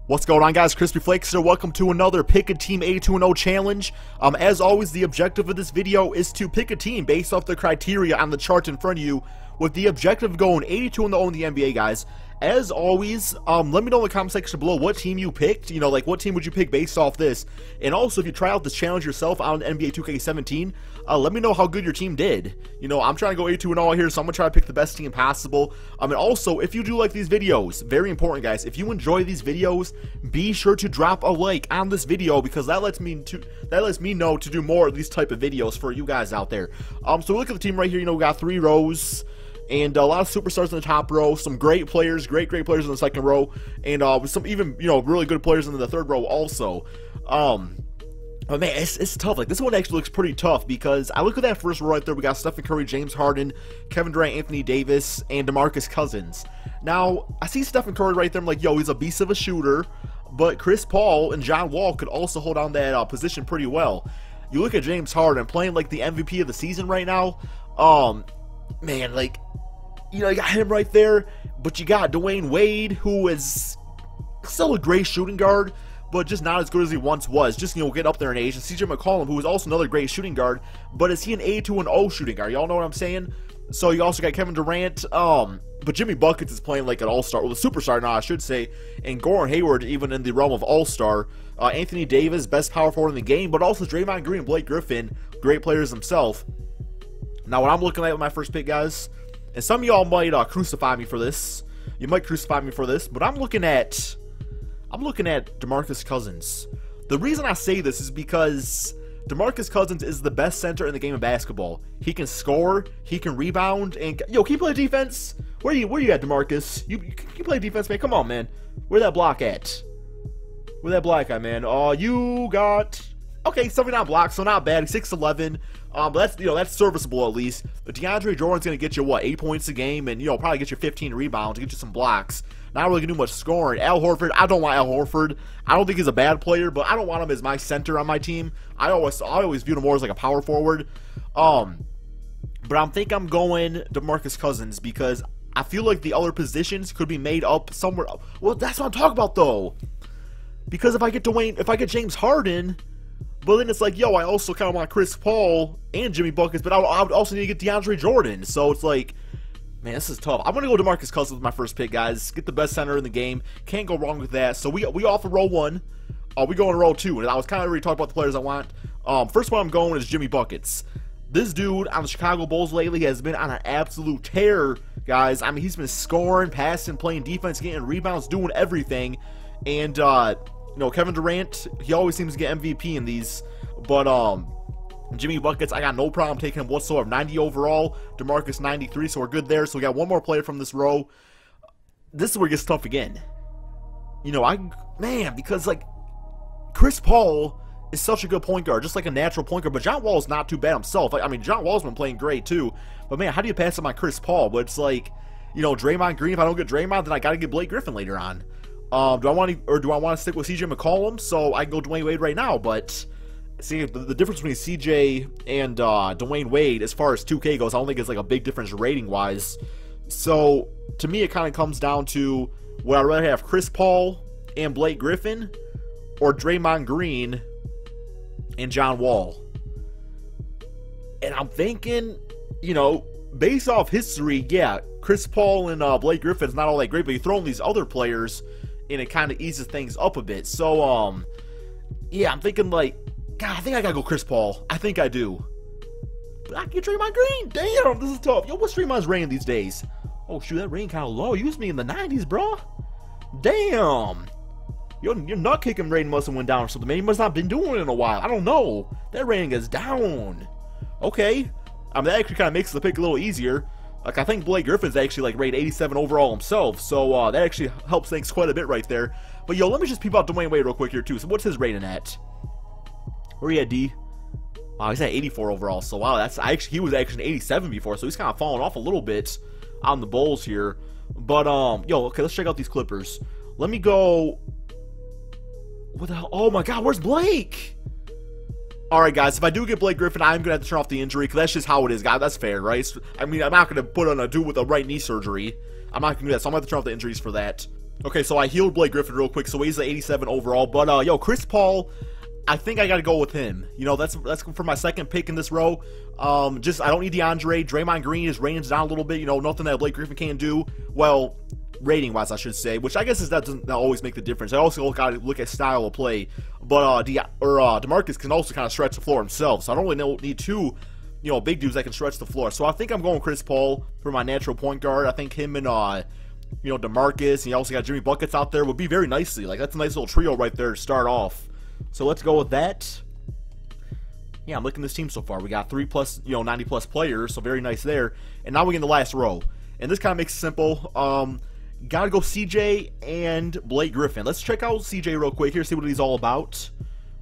What's going on, guys? Crispy Flakes here. Welcome to another Pick a Team 82-0 challenge. As always, the objective of this video is to pick a team based off the criteria on the chart in front of you, with the objective of going 82-0 in the NBA, guys. As always, let me know in the comment section below what team you picked. You know, like, what team would you pick based off this? And also, if you try out this challenge yourself on NBA 2K17, let me know how good your team did. You know, I'm trying to go 82-0 here, so I'm going to try to pick the best team possible. And also, if you do like these videos, very important, guys, if you enjoy these videos, be sure to drop a like on this video, because that lets me know to do more of these type of videos for you guys out there. So look at the team right here. You know, we got 3 rows. And a lot of superstars in the top row, some great players, great players in the second row, and some even, you know, really good players in the third row also. But man, it's tough. Like, this one actually looks pretty tough, because I look at that first row right there. We got Stephen Curry, James Harden, Kevin Durant, Anthony Davis, and DeMarcus Cousins. Now, I see Stephen Curry right there. I'm like, yo, he's a beast of a shooter, but Chris Paul and John Wall could also hold on that position pretty well. You look at James Harden playing like the MVP of the season right now. Man, like, you know, you got him right there, but you got Dwayne Wade, who is still a great shooting guard, but just not as good as he once was. Just, you know, get up there in age. And CJ McCollum, who is also another great shooting guard, but is he an 82-0 shooting guard? Y'all know what I'm saying? So you also got Kevin Durant, but Jimmy Buckets is playing like an all-star, well, a superstar now, I should say, and Gordon Hayward even in the realm of all-star. Anthony Davis, best power forward in the game, but also Draymond Green and Blake Griffin, great players themselves. Now, what I'm looking at with my first pick, guys, and some of y'all might crucify me for this. You might crucify me for this, but I'm looking at DeMarcus Cousins. The reason I say this is because DeMarcus Cousins is the best center in the game of basketball. He can score, he can rebound, and yo, can you play defense? Where you at, DeMarcus? You can play defense, man. Come on, man. Where that block at? Where that block at, man? You got, okay, 79 blocks, so not bad. 6'11". But that's, you know, that's serviceable at least. But DeAndre Jordan's gonna get you what, 8 points a game, and, you know, probably get you 15 rebounds, get you some blocks. Not really gonna do much scoring. Al Horford, I don't want Al Horford. I don't think he's a bad player, but I don't want him as my center on my team. I always viewed him more as like a power forward. But I think I'm going DeMarcus Cousins, because I feel like the other positions could be made up somewhere. Well, that's what I'm talking about though. Because if I get James Harden, but then it's like, yo, I also kind of want Chris Paul and Jimmy Buckets, but I would also need to get DeAndre Jordan. So it's like, man, this is tough. I'm going to go DeMarcus Cousins with my first pick, guys. Get the best center in the game. Can't go wrong with that. So we off of row 1. We go in row 2. And I was kind of already talking about the players I want. First one I'm going is Jimmy Buckets. This dude on the Chicago Bulls lately has been on an absolute tear, guys. I mean, he's been scoring, passing, playing defense, getting rebounds, doing everything. And, you know, Kevin Durant, he always seems to get MVP in these, but Jimmy Buckets, I got no problem taking him whatsoever. 90 overall, DeMarcus 93, so we're good there. So we got one more player from this row. This is where it gets tough again. You know, because like Chris Paul is such a good point guard, just like a natural point guard, but John Wall is not too bad himself. Like, I mean, John Wall's been playing great too, but man, how do you pass up on Chris Paul? But it's like, you know, Draymond Green, if I don't get Draymond, then I got to get Blake Griffin later on. Do I want to stick with CJ McCollum? So I can go Dwayne Wade right now, but see, the difference between CJ and Dwayne Wade as far as 2K goes, I don't think it's like a big difference rating wise. So to me, it kind of comes down to, would I rather have Chris Paul and Blake Griffin, or Draymond Green and John Wall? And I'm thinking, you know, based off history, yeah, Chris Paul and Blake Griffin's not all that great, but you throw in these other players, and it kind of eases things up a bit. So, yeah, I'm thinking like, God, I think I gotta go Chris Paul. I think I do. But I can get Draymond Green. Damn, this is tough. Yo, what's Draymond's rating these days? Oh, shoot, that rating kind of low. You used to be in the 90s, bro. Damn. Your nut kicking rating must have went down or something. Man, he must not have been doing it in a while. I don't know. That rating is down. Okay. I mean, that actually kind of makes the pick a little easier. Like, I think Blake Griffin's actually, like, rated 87 overall himself, so that actually helps things quite a bit right there. But, yo, let me just peep out Dwayne Wade real quick here, too. So, what's his rating at? Where he at, D? Wow, he's at 84 overall, so, wow, he was actually 87 before, so he's kind of falling off a little bit on the Bulls here. But, yo, okay, let's check out these Clippers. Let me go... What the hell? Oh, my God, where's Blake? Alright, guys, if I do get Blake Griffin, I'm going to have to turn off the injury, because that's just how it is, guys. That's fair, right? I mean, I'm not going to put on a dude with a right knee surgery. I'm not going to do that, so I'm going to have to turn off the injuries for that. Okay, so I healed Blake Griffin real quick, so he's at 87 overall. But, yo, Chris Paul, I think I got to go with him. You know, that's for my second pick in this row. I don't need DeAndre. Draymond Green is raining down a little bit. You know, nothing that Blake Griffin can do. Well, rating-wise, I should say, which I guess that doesn't always make the difference. I also got to look at style of play. But DeMarcus can also kind of stretch the floor himself, so I don't really need two, you know, big dudes that can stretch the floor. So I think I'm going Chris Paul for my natural point guard. I think him and you know, DeMarcus, and you also got Jimmy Buckets out there, would be very nicely. Like, that's a nice little trio right there to start off. So let's go with that. Yeah, I'm liking this team so far. We got 3+, you know, 90+ players, so very nice there. And now we get in the last row. And this kind of makes it simple. Gotta go CJ and Blake Griffin. Let's check out CJ real quick here, see what he's all about.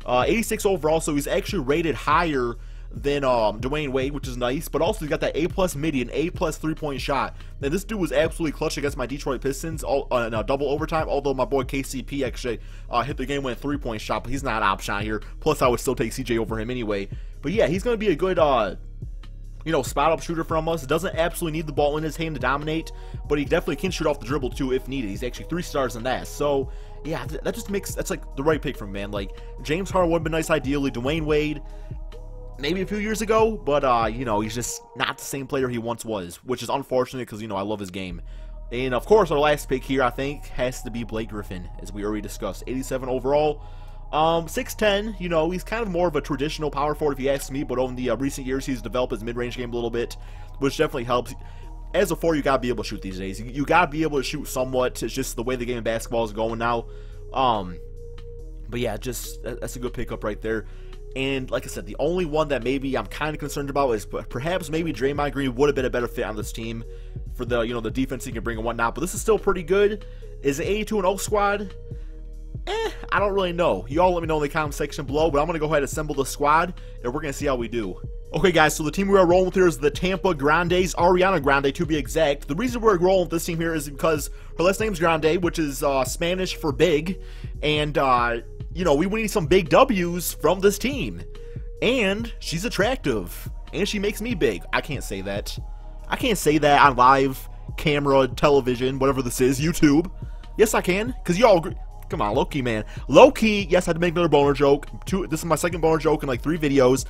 86 overall, so he's actually rated higher than Dwayne Wade, which is nice, but also he's got that A+ midi and A+ 3-point shot. And this dude was absolutely clutch against my Detroit Pistons in a double overtime, although my boy KCP actually hit the game-winning 3-point shot, but he's not an option out here. Plus, I would still take CJ over him anyway. But yeah, he's going to be a good, you know, spot-up shooter from us. Doesn't absolutely need the ball in his hand to dominate, but he definitely can shoot off the dribble too if needed. He's actually 3 stars in that. So yeah, that just makes, that's like the right pick for me, man. Like, James Harden would have been nice ideally. Dwayne Wade, maybe a few years ago, but, you know, he's just not the same player he once was, which is unfortunate because, you know, I love his game. And, of course, our last pick here, I think, has to be Blake Griffin, as we already discussed. 87 overall. 6'10", you know, he's kind of more of a traditional power forward if you ask me, but over the recent years, he's developed his mid-range game a little bit, which definitely helps. As a 4, you gotta be able to shoot these days. You gotta be able to shoot somewhat. It's just the way the game of basketball is going now. But yeah, just, that's a good pickup right there. And like I said, the only one that maybe I'm kind of concerned about is perhaps maybe Draymond Green would have been a better fit on this team for the, you know, the defense he can bring and whatnot. But this is still pretty good. Is it 82-0 squad? I don't really know. You all let me know in the comment section below, but I'm going to go ahead and assemble the squad, and we're going to see how we do. Okay, guys, so the team we are rolling with here is the Tampa Grandes, Ariana Grande to be exact. The reason we're rolling with this team here is because her last name is Grande, which is Spanish for big, and, you know, we need some big W's from this team. And she's attractive, and she makes me big. I can't say that. I can't say that on live camera, television, whatever this is, YouTube. Yes, I can, because y'all agree. Come on, low-key, man. Low-key, yes, I had to make another boner joke. This is my second boner joke in like 3 videos.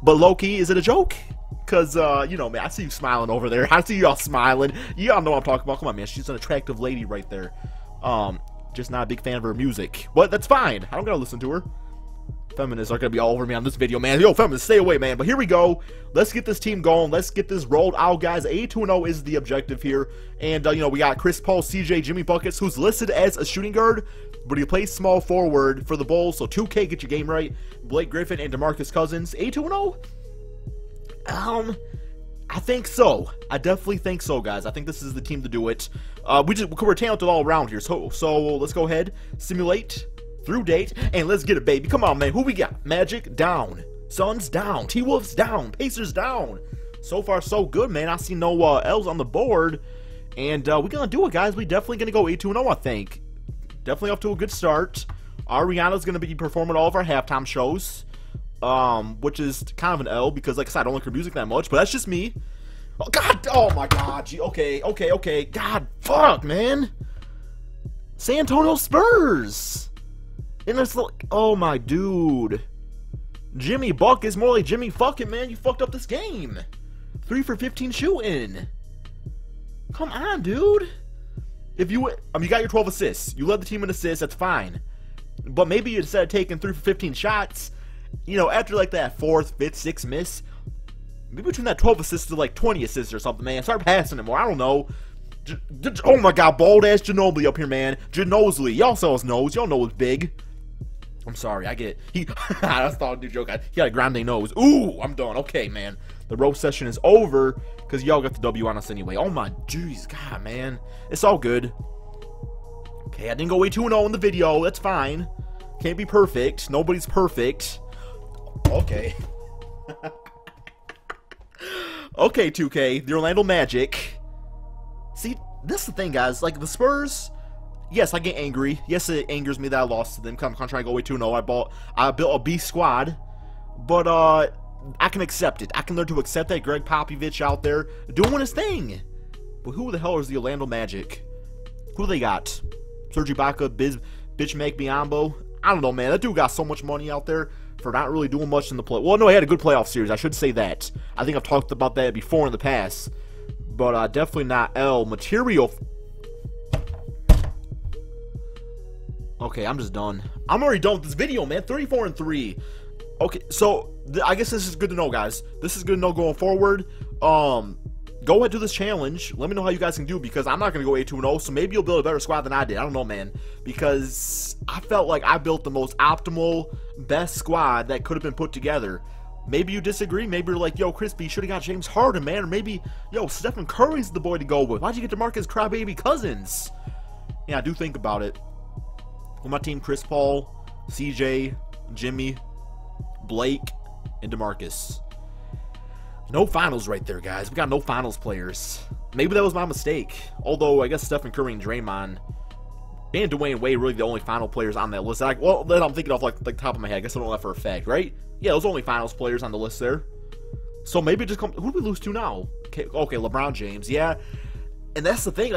But low-key, is it a joke? Because, you know, man, I see you smiling over there. I see y'all smiling. Y'all know what I'm talking about. Come on, man. She's an attractive lady right there. Just not a big fan of her music. But that's fine. I don't gotta listen to her. Feminists are gonna be all over me on this video, man. Yo, feminists, stay away, man. But here we go. Let's get this team going. Let's get this rolled out, guys. 82-0 is the objective here. And, you know, we got Chris Paul, CJ, Jimmy Buckets, who's listed as a shooting guard, but he plays small forward for the Bulls, so 2K, get your game right. Blake Griffin and DeMarcus Cousins. 82-0? I think so. I definitely think so, guys. I think this is the team to do it. We're talented all around here, so let's go ahead, simulate, through date, and let's get it, baby. Come on, man. Who we got? Magic down, Suns down, T-Wolves down, Pacers down. So far, so good, man. I see no L's on the board, and we're gonna do it, guys. We definitely gonna go 82-0, I think. Definitely off to a good start. Ariana's gonna be performing all of our halftime shows, which is kind of an L because, like I said, I don't like her music that much, but that's just me. Oh God! Oh my God! Okay. God, fuck, man. San Antonio Spurs. And it's like, oh my dude. Jimmy Buck is more like Jimmy fucking, man. You fucked up this game. 3 for 15 shooting. Come on, dude. If you, you got your 12 assists. You led the team in assists. That's fine. But maybe instead of taking 3 for 15 shots, you know, after like that 4th, 5th, 6th miss, maybe between that 12 assists to like 20 assists or something, man. Start passing him more. I don't know. Oh my God, bald ass Ginobili up here, man. Ginobili. Y'all saw his nose. Y'all know it's big. I'm sorry, I get he. That's not a new joke. He got a grande nose. Ooh, I'm done. Okay, man. The roast session is over because y'all got the W on us anyway. Oh my jeez, God, man. It's all good. Okay, I didn't go way 2-0 in the video. That's fine. Can't be perfect. Nobody's perfect. Okay. Okay, 2K. The Orlando Magic. See, this is the thing, guys. Like, the Spurs, yes, I get angry. Yes, it angers me that I lost to them. I'm trying to go away 2-0. I built a B squad. But, I can accept it. I can learn to accept that Greg Popovich out there doing his thing. But who the hell is the Orlando Magic? Who do they got? Serge Ibaka, Bitch Make Biombo. I don't know, man. That dude got so much money out there for not really doing much in the play. Well, no, he had a good playoff series. I should say that. I think I've talked about that before in the past. But definitely not L material. Okay, I'm just done. I'm already done with this video, man. 34-3. Okay, so I guess this is good to know, guys. This is good to know going forward. Go ahead, do this challenge. Let me know how you guys can do, because I'm not going to go 8-2-0, so maybe you'll build a better squad than I did. I don't know, man, because I felt like I built the most optimal, best squad that could have been put together. Maybe you disagree. Maybe you're like, yo, Crispy, you should have got James Harden, man. Or maybe, yo, Stephen Curry's the boy to go with. Why'd you get DeMarcus Crybaby Cousins? Yeah, I do think about it. On my team, Chris Paul, CJ, Jimmy, Blake, and DeMarcus. No finals right there, guys. We got no finals players. Maybe that was my mistake. Although, I guess Stephen Curry and Draymond and Dwayne Wade really the only final players on that list. Well, that I'm thinking off like top of my head. I guess I don't know that for a fact, right? Yeah, those are only finals players on the list there. So maybe just come. Who do we lose to now? Okay, LeBron James. Yeah, and that's the thing.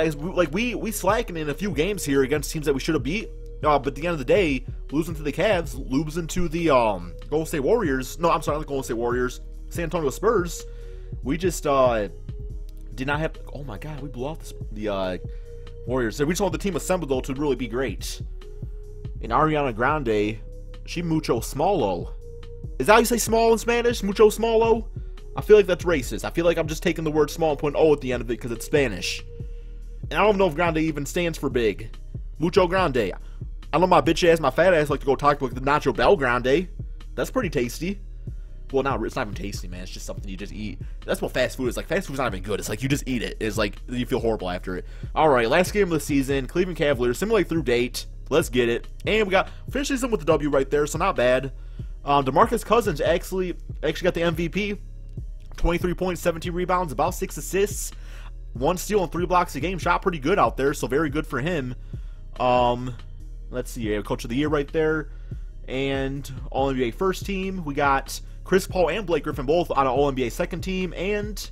We slacking in a few games here against teams that we should have beat. But at the end of the day, losing to the Cavs, losing to the Golden State Warriors. No, I'm sorry, not the Golden State Warriors. San Antonio Spurs. We just did not have. Oh my God, we blew out the Warriors. We just want the team assembled though to really be great. And Ariana Grande, she mucho smalo. Is that how you say small in Spanish? Mucho smalo? I feel like that's racist. I feel like I'm just taking the word small and putting O at the end of it because it's Spanish. And I don't know if grande even stands for big. Mucho grande. I know my bitch ass, my fat ass like to go talk about the Nacho Bel Grande. That's pretty tasty. Well, it's not even tasty, man. It's just something you just eat. That's what fast food is. Like, fast food's not even good. It's like you just eat it. It's like you feel horrible after it. All right, last game of the season. Cleveland Cavaliers. Simulate through date. Let's get it. And we got finishes them with the W right there, so not bad. DeMarcus Cousins actually got the MVP. 23 points, 17 rebounds, about 6 assists. 1 steal and 3 blocks a game. Shot pretty good out there, so very good for him. Let's see. Coach of the Year right there. And All-NBA first team. We got Chris Paul and Blake Griffin both on an All-NBA second team. And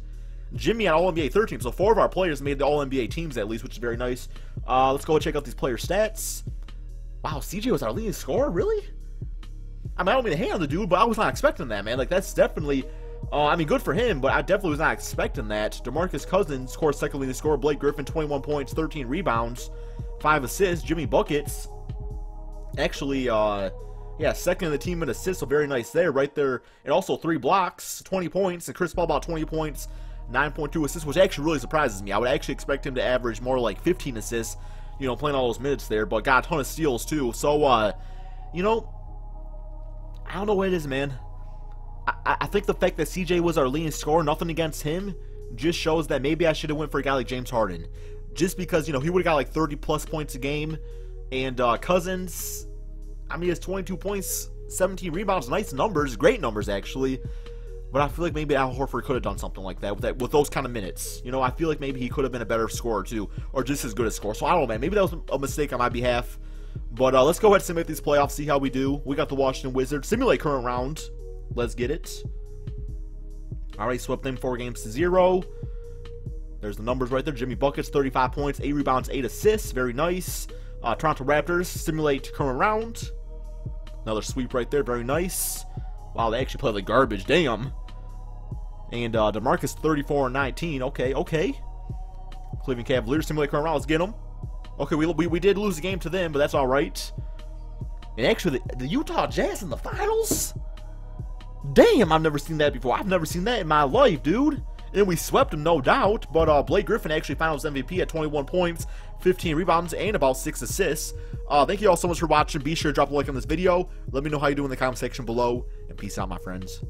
Jimmy on All-NBA third team. So 4 of our players made the All-NBA teams at least, which is very nice. Let's go and check out these player stats. Wow, CJ was our leading scorer? Really? I mean, I don't mean to hate on the dude, but I was not expecting that, man. Like, that's definitely, I mean, good for him, but I definitely was not expecting that. DeMarcus Cousins scored second leading scorer. Blake Griffin, 21 points, 13 rebounds, 5 assists. Jimmy buckets, actually, yeah, second in the team in assists, so very nice there, right there. And also 3 blocks, 20 points, and Chris Paul about 20 points, 9.2 assists, which actually really surprises me. I would actually expect him to average more like 15 assists, you know, playing all those minutes there, but got a ton of steals too. So, you know, I don't know what it is, man. I think the fact that CJ was our leading scorer, nothing against him, just shows that maybe I should have went for a guy like James Harden. Just because, you know, he would have got like 30-plus points a game. And Cousins, I mean, he has 22 points, 17 rebounds, nice numbers, great numbers, actually. But I feel like maybe Al Horford could have done something like that with those kind of minutes. You know, I feel like maybe he could have been a better scorer, too. Or just as good a scorer. So, I don't know, man. Maybe that was a mistake on my behalf. But let's go ahead and simulate these playoffs, see how we do. We got the Washington Wizards. Simulate current round. Let's get it. Alright, swept them 4-0. There's the numbers right there. Jimmy buckets, 35 points, 8 rebounds, 8 assists. Very nice. Toronto Raptors, simulate current round. Another sweep right there. Very nice. Wow, they actually played like garbage. Damn. And DeMarcus, 34-19. Okay. Cleveland Cavaliers, simulate current round. Let's get them. Okay, we did lose the game to them, but that's all right. And actually, the Utah Jazz in the finals? Damn, I've never seen that before. I've never seen that in my life, dude. And we swept them, no doubt. But Blake Griffin actually finals MVP at 21 points, 15 rebounds, and about 6 assists. Thank you all so much for watching. Be sure to drop a like on this video. Let me know how you do in the comment section below. And peace out, my friends.